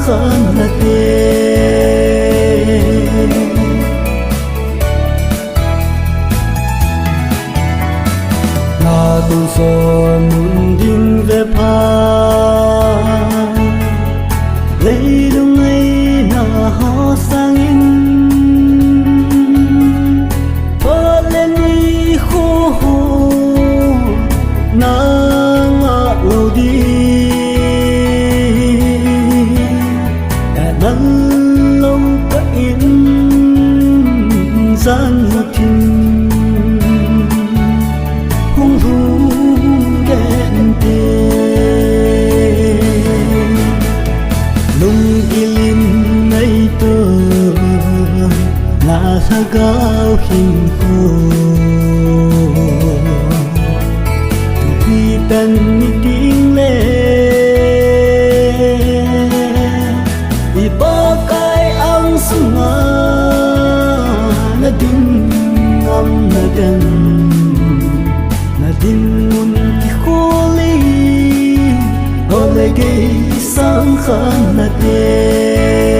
khan na te na tu so mun din ve pha lấy đông ấy na ho sang in phơ lên đi khô hồ na ngã lâu đi đã nắng lâu cả in gian một thiên hung ru đen tê nung ilin nay tơ là sa gao hình khô tu quy tân mi tiếng lệ đi ba cái ang sunga na din ngam na den na din mun ki kholi ole ge sang khan na te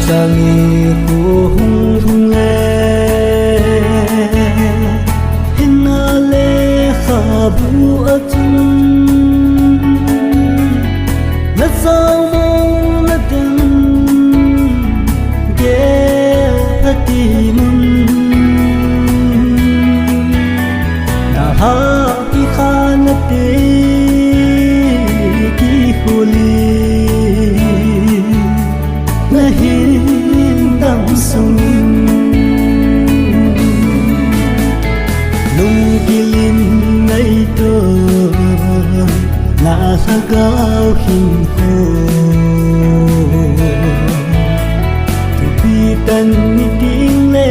changi hu hung hung le hinna le khabu atun na sao mong na tin ge hati mun na ha ki khana te ki khuli dam sung nung ilin nay to la sa gao hin ho tu pi tan mi ting le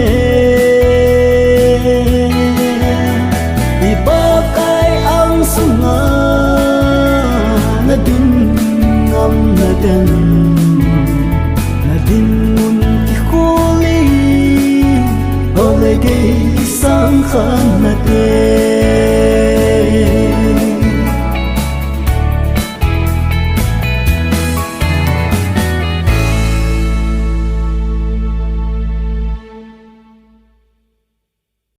di ba kai ang sunga na din ngam na den din mun ki kholi ole ge sang khan na te